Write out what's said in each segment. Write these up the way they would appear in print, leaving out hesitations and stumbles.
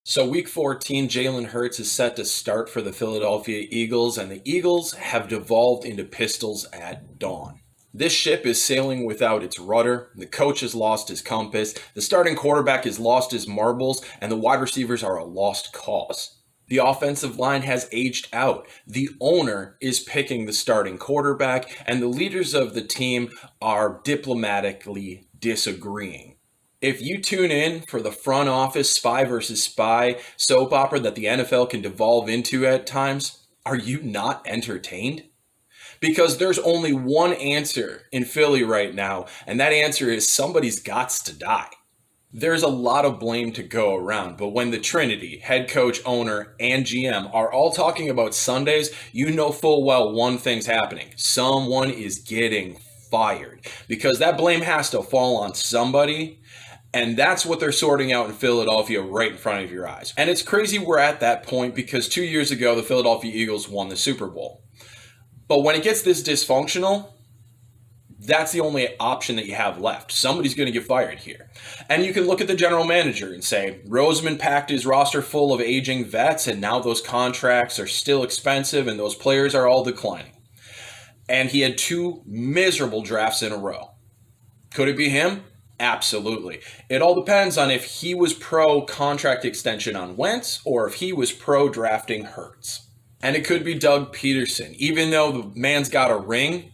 So week 14, Jalen Hurts is set to start for the Philadelphia Eagles, and the Eagles have devolved into pistols at dawn. This ship is sailing without its rudder, the coach has lost his compass, the starting quarterback has lost his marbles, and the wide receivers are a lost cause. The offensive line has aged out. The owner is picking the starting quarterback, and the leaders of the team are diplomatically disagreeing. If you tune in for the front office spy versus spy soap opera that the NFL can devolve into at times, are you not entertained? Because there's only one answer in Philly right now, and that answer is somebody's gots to die. There's a lot of blame to go around, but when the Trinity, head coach, owner, and GM are all talking about Sundays, you know full well one thing's happening. Someone is getting fired because that blame has to fall on somebody. And that's what they're sorting out in Philadelphia right in front of your eyes. And it's crazy we're at that point because 2 years ago, the Philadelphia Eagles won the Super Bowl. But when it gets this dysfunctional, that's the only option that you have left. Somebody's going to get fired here. And you can look at the general manager and say, Roseman packed his roster full of aging vets, and now those contracts are still expensive and those players are all declining. And he had 2 miserable drafts in a row. Could it be him? Absolutely. It all depends on if he was pro contract extension on Wentz or if he was pro drafting Hurts. And it could be Doug Peterson. Even though the man's got a ring,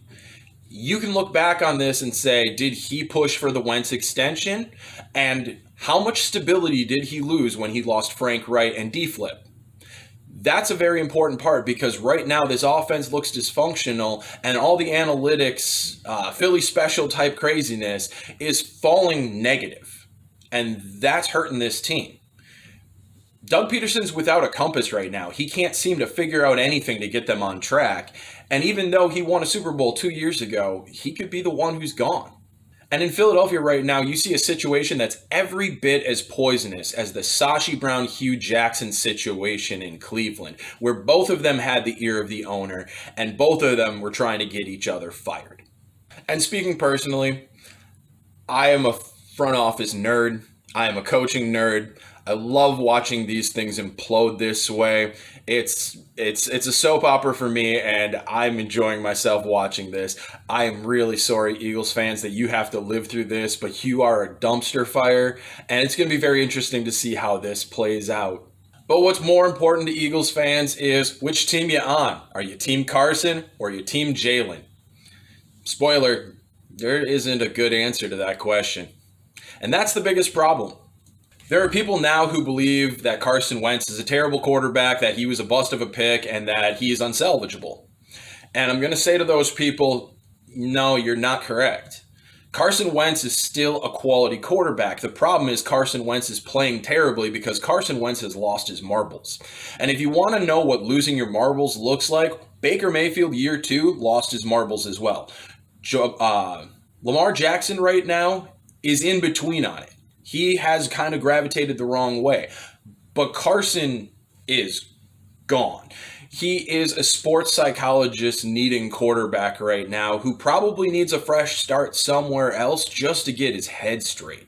you can look back on this and say, did he push for the Wentz extension? And how much stability did he lose when he lost Frank Wright and D-Flip? That's a very important part because right now this offense looks dysfunctional and all the analytics, Philly special type craziness is falling negative. And that's hurting this team. Doug Peterson's without a compass right now. He can't seem to figure out anything to get them on track. And even though he won a Super Bowl 2 years ago, he could be the one who's gone. And in Philadelphia right now, you see a situation that's every bit as poisonous as the Sashi Brown-Hugh Jackson situation in Cleveland, where both of them had the ear of the owner, and both of them were trying to get each other fired. And speaking personally, I am a front office nerd. I am a coaching nerd. I love watching these things implode this way. It's a soap opera for me, and I'm enjoying myself watching this. I am really sorry, Eagles fans, that you have to live through this, but you are a dumpster fire, and it's going to be very interesting to see how this plays out. But what's more important to Eagles fans is which team you on. Are you Team Carson or are you Team Jalen? Spoiler, there isn't a good answer to that question. And that's the biggest problem. There are people now who believe that Carson Wentz is a terrible quarterback, that he was a bust of a pick, and that he is unsalvageable. And I'm going to say to those people, no, you're not correct. Carson Wentz is still a quality quarterback. The problem is Carson Wentz is playing terribly because Carson Wentz has lost his marbles. And if you want to know what losing your marbles looks like, Baker Mayfield, year 2, lost his marbles as well. Lamar Jackson right now is in between on it. He has kind of gravitated the wrong way. But Carson is gone. He is a sports psychologist needing quarterback right now who probably needs a fresh start somewhere else just to get his head straight.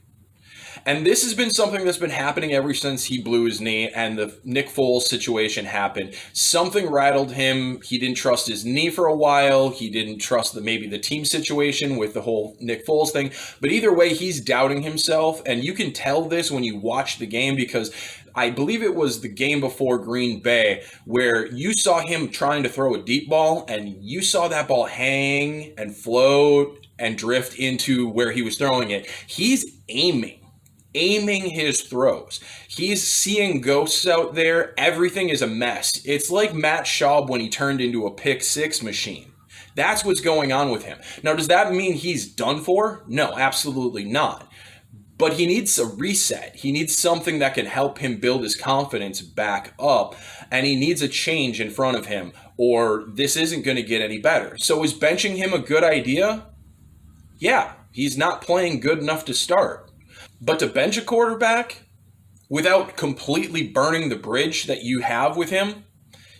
And this has been something that's been happening ever since he blew his knee and the Nick Foles situation happened. Something rattled him. He didn't trust his knee for a while. He didn't trust maybe the team situation with the whole Nick Foles thing. But either way, he's doubting himself. And you can tell this when you watch the game because I believe it was the game before Green Bay where you saw him trying to throw a deep ball and you saw that ball hang and float and drift into where he was throwing it. He's aiming his throws. He's seeing ghosts out there. Everything is a mess. It's like Matt Schaub when he turned into a pick six machine. That's what's going on with him. Now, does that mean he's done for? No, absolutely not. But he needs a reset. He needs something that can help him build his confidence back up. And he needs a change in front of him, or this isn't going to get any better. So is benching him a good idea? Yeah, he's not playing good enough to start. But to bench a quarterback without completely burning the bridge that you have with him,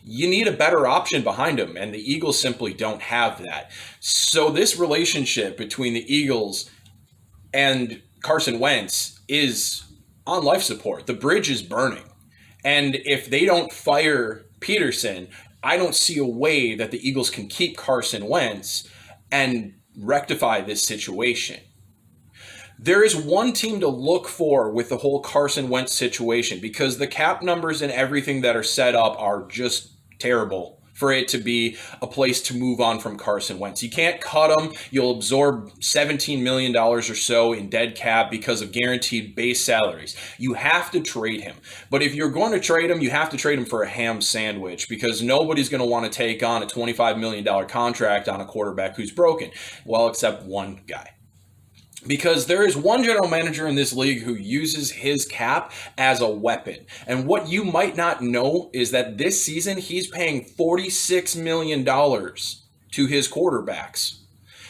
you need a better option behind him, and the Eagles simply don't have that. So this relationship between the Eagles and Carson Wentz is on life support. The bridge is burning. And if they don't fire Peterson, I don't see a way that the Eagles can keep Carson Wentz and rectify this situation. There is one team to look for with the whole Carson Wentz situation, because the cap numbers and everything that are set up are just terrible for it to be a place to move on from Carson Wentz. You can't cut him. You'll absorb $17 million or so in dead cap because of guaranteed base salaries. You have to trade him. But if you're going to trade him, you have to trade him for a ham sandwich, because nobody's going to want to take on a $25 million contract on a quarterback who's broken. Well, except one guy. Because there is one general manager in this league who uses his cap as a weapon. And what you might not know is that this season he's paying $46 million to his quarterbacks.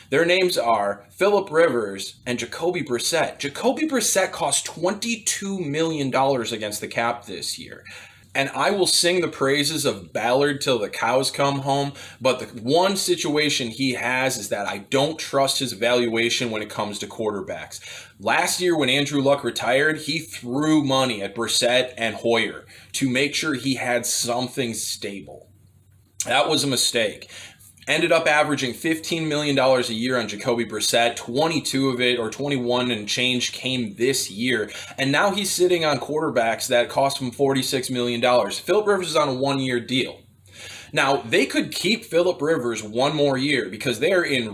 Their names are Phillip Rivers and Jacoby Brissett. Jacoby Brissett cost $22 million against the cap this year. And I will sing the praises of Ballard till the cows come home, but the one situation he has is that I don't trust his evaluation when it comes to quarterbacks. Last year when Andrew Luck retired, he threw money at Brissett and Hoyer to make sure he had something stable. That was a mistake. Ended up averaging $15 million a year on Jacoby Brissett. 22 of it, or 21 and change, came this year. And now he's sitting on quarterbacks that cost him $46 million. Phillip Rivers is on a one-year deal. Now, they could keep Phillip Rivers one more year because they're in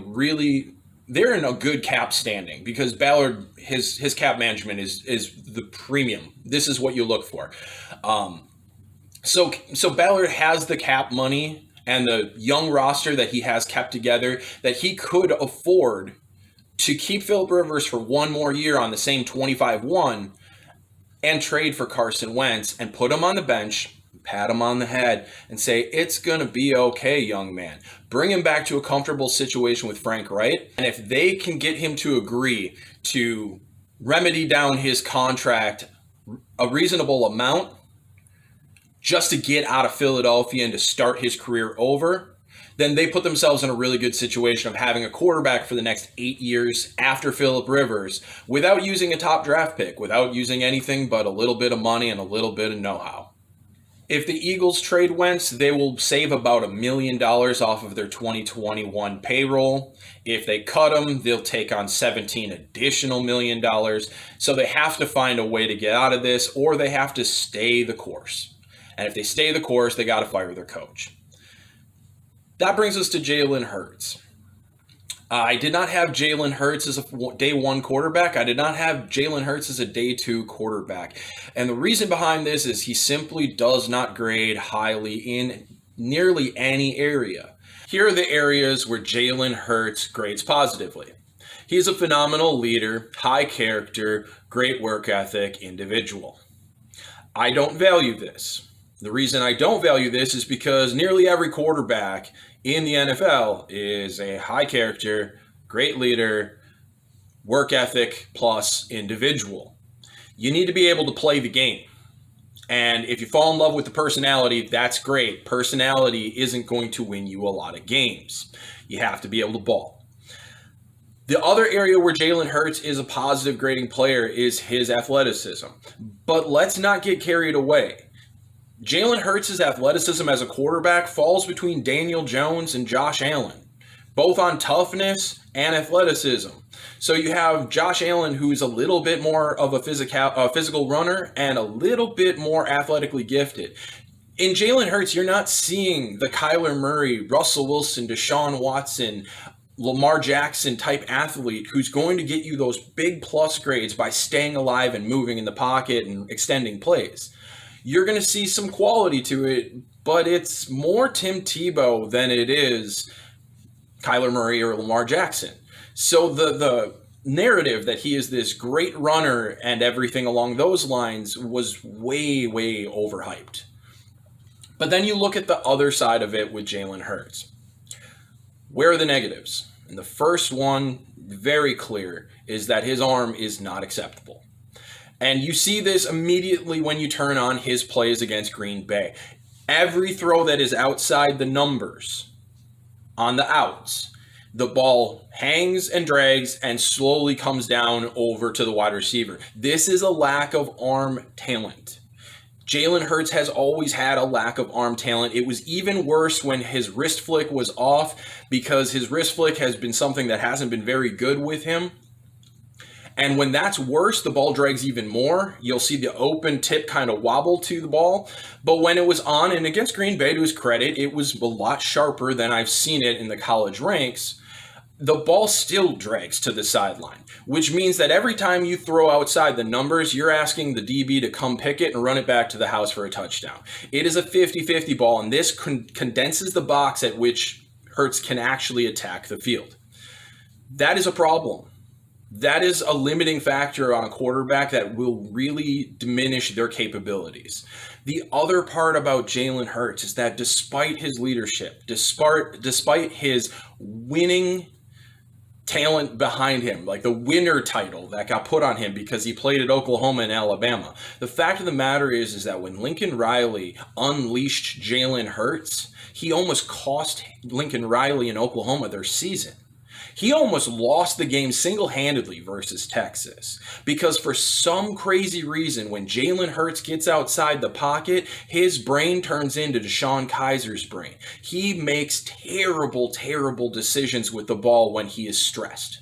a good cap standing, because Ballard, his cap management is the premium. This is what you look for. So Ballard has the cap money and the young roster that he has kept together, that he could afford to keep Phillip Rivers for one more year on the same 25-1 and trade for Carson Wentz and put him on the bench, pat him on the head, and say, it's going to be okay, young man. Bring him back to a comfortable situation with Frank Wright. And if they can get him to agree to remedy down his contract a reasonable amount, just to get out of Philadelphia and to start his career over, then they put themselves in a really good situation of having a quarterback for the next 8 years after Phillip Rivers without using a top draft pick, without using anything but a little bit of money and a little bit of know-how. If the Eagles trade Wentz, they will save about $1 million off of their 2021 payroll. If they cut him, they'll take on $17 additional million. So they have to find a way to get out of this, or they have to stay the course. And if they stay the course, they got to fire their coach. That brings us to Jalen Hurts. I did not have Jalen Hurts as a day one quarterback. I did not have Jalen Hurts as a day two quarterback. And the reason behind this is he simply does not grade highly in nearly any area. Here are the areas where Jalen Hurts grades positively. He's a phenomenal leader, high character, great work ethic individual. I don't value this. The reason I don't value this is because nearly every quarterback in the NFL is a high character, great leader, work ethic plus individual. You need to be able to play the game. And if you fall in love with the personality, that's great. Personality isn't going to win you a lot of games. You have to be able to ball. The other area where Jalen Hurts is a positive grading player is his athleticism. But let's not get carried away. Jalen Hurts' athleticism as a quarterback falls between Daniel Jones and Josh Allen, both on toughness and athleticism. So you have Josh Allen, who's a little bit more of a physical runner and a little bit more athletically gifted. In Jalen Hurts, you're not seeing the Kyler Murray, Russell Wilson, Deshaun Watson, Lamar Jackson type athlete who's going to get you those big plus grades by staying alive and moving in the pocket and extending plays. You're going to see some quality to it, but it's more Tim Tebow than it is Kyler Murray or Lamar Jackson. So the narrative that he is this great runner and everything along those lines was way, way overhyped. But then you look at the other side of it with Jalen Hurts. Where are the negatives? And the first one, very clear, is that his arm is not acceptable. And you see this immediately when you turn on his plays against Green Bay. Every throw that is outside the numbers, on the outs, the ball hangs and drags and slowly comes down over to the wide receiver. This is a lack of arm talent. Jalen Hurts has always had a lack of arm talent. It was even worse when his wrist flick was off, because his wrist flick has been something that hasn't been very good with him. And when that's worse, the ball drags even more. You'll see the open tip kind of wobble to the ball. But when it was on, and against Green Bay, to his credit, it was a lot sharper than I've seen it in the college ranks. The ball still drags to the sideline, which means that every time you throw outside the numbers, you're asking the DB to come pick it and run it back to the house for a touchdown. It is a 50-50 ball, and this condenses the box at which Hurts can actually attack the field. That is a problem. That is a limiting factor on a quarterback that will really diminish their capabilities. The other part about Jalen Hurts is that despite his leadership, despite his winning talent behind him, like the winner title that got put on him because he played at Oklahoma and Alabama, the fact of the matter is that when Lincoln Riley unleashed Jalen Hurts, he almost cost Lincoln Riley in Oklahoma their season. He almost lost the game single-handedly versus Texas, because for some crazy reason, when Jalen Hurts gets outside the pocket, his brain turns into Deshaun Kaiser's brain. He makes terrible, terrible decisions with the ball when he is stressed.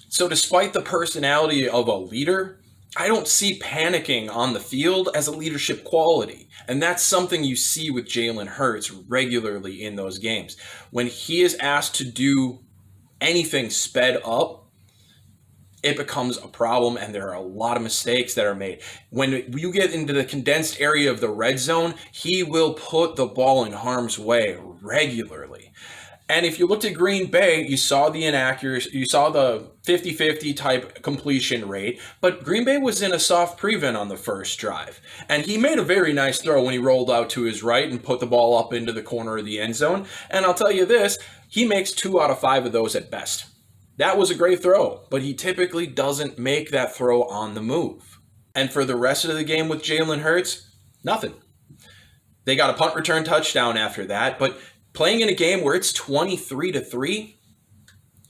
So despite the personality of a leader, I don't see panicking on the field as a leadership quality. And that's something you see with Jalen Hurts regularly in those games. When he is asked to do anything sped up, it becomes a problem, and there are a lot of mistakes that are made. When you get into the condensed area of the red zone, he will put the ball in harm's way regularly. And if you looked at Green Bay, you saw the inaccuracy, you saw the 50-50 type completion rate, but Green Bay was in a soft prevent on the first drive. And he made a very nice throw when he rolled out to his right and put the ball up into the corner of the end zone. And I'll tell you this, he makes 2 out of 5 of those at best. That was a great throw, but he typically doesn't make that throw on the move. And for the rest of the game with Jalen Hurts, nothing. They got a punt return touchdown after that, but playing in a game where it's 23-3,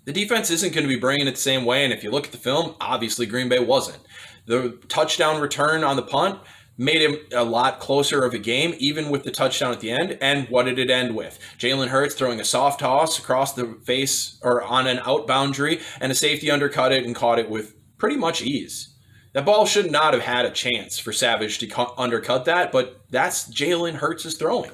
the defense isn't going to be bringing it the same way. And if you look at the film, obviously Green Bay wasn't. The touchdown return on the punt made him a lot closer of a game, even with the touchdown at the end. And what did it end with? Jalen Hurts throwing a soft toss across the face or on an out boundary, and a safety undercut it and caught it with pretty much ease. That ball should not have had a chance for Savage to undercut that, but that's Jalen Hurts' throwing.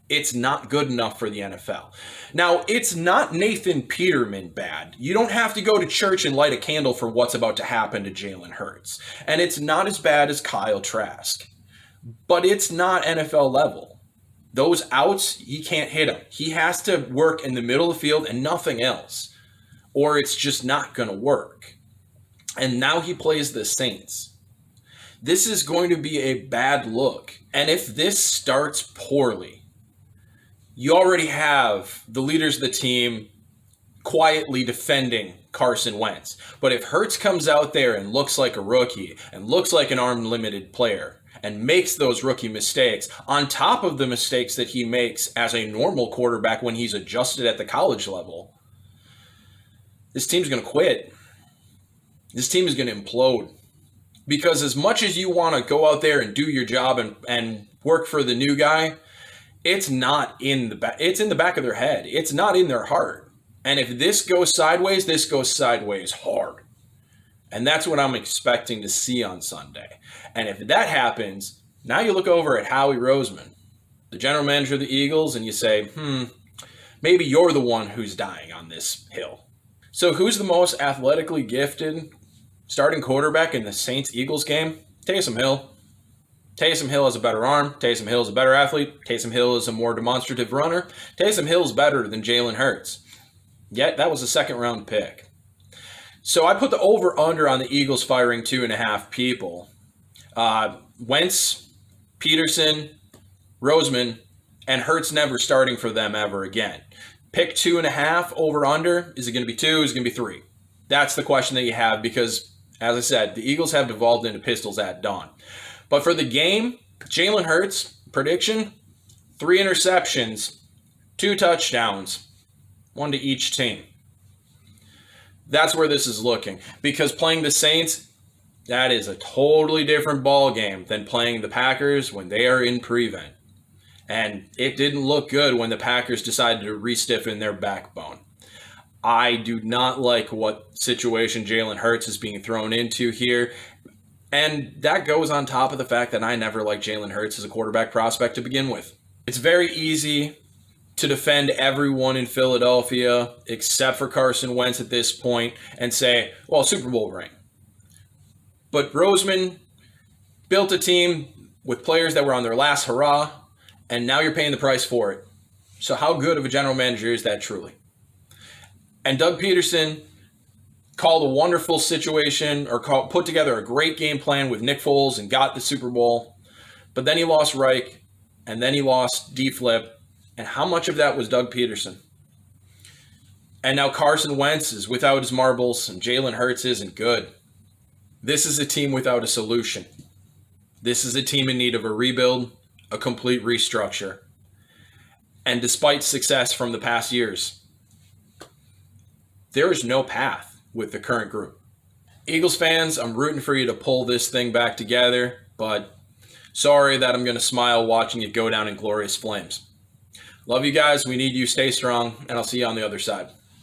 It's not good enough for the NFL. Now, it's not Nathan Peterman bad. You don't have to go to church and light a candle for what's about to happen to Jalen Hurts. And it's not as bad as Kyle Trask. But it's not NFL level. Those outs, he can't hit them. He has to work in the middle of the field and nothing else, or it's just not going to work. And now he plays the Saints. This is going to be a bad look. And if this starts poorly, you already have the leaders of the team quietly defending Carson Wentz. But if Hurts comes out there and looks like a rookie and looks like an arm-limited player and makes those rookie mistakes on top of the mistakes that he makes as a normal quarterback when he's adjusted at the college level, this team's going to quit. This team is going to implode. Because as much as you want to go out there and do your job and work for the new guy, it's not in the back. It's in the back of their head. It's not in their heart. And if this goes sideways hard. And that's what I'm expecting to see on Sunday. And if that happens, now you look over at Howie Roseman, the general manager of the Eagles, and you say, maybe you're the one who's dying on this hill. So who's the most athletically gifted starting quarterback in the Saints-Eagles game? Taysom Hill. Taysom Hill has a better arm. Taysom Hill is a better athlete. Taysom Hill is a more demonstrative runner. Taysom Hill is better than Jalen Hurts. Yet, that was a second-round pick. So I put the over-under on the Eagles firing 2.5 people. Wentz, Peterson, Roseman, and Hurts never starting for them ever again. Pick 2.5 over-under. Is it going to be 2? Is it going to be 3? That's the question that you have because, as I said, the Eagles have devolved into pistols at dawn. But for the game, Jalen Hurts, prediction, 3 interceptions, 2 touchdowns, 1 to each team. That's where this is looking. Because playing the Saints, That is a totally different ball game than playing the Packers when they are in prevent. And it didn't look good when the Packers decided to re-stiffen their backbone. I do not like what situation Jalen Hurts is being thrown into here. And that goes on top of the fact that I never liked Jalen Hurts as a quarterback prospect to begin with. It's very easy to defend everyone in Philadelphia except for Carson Wentz at this point and say, well, Super Bowl ring. But Roseman built a team with players that were on their last hurrah, and now you're paying the price for it. So how good of a general manager is that truly? And Doug Peterson called a wonderful situation or put together a great game plan with Nick Foles and got the Super Bowl. But then he lost Reich, and then he lost D-Flip. And how much of that was Doug Peterson? And now Carson Wentz is without his marbles, and Jalen Hurts isn't good. This is a team without a solution. This is a team in need of a rebuild, a complete restructure. And despite success from the past years, there is no path with the current group. Eagles fans, I'm rooting for you to pull this thing back together, but sorry that I'm going to smile watching it go down in glorious flames. Love you guys. We need you. Stay strong, and I'll see you on the other side.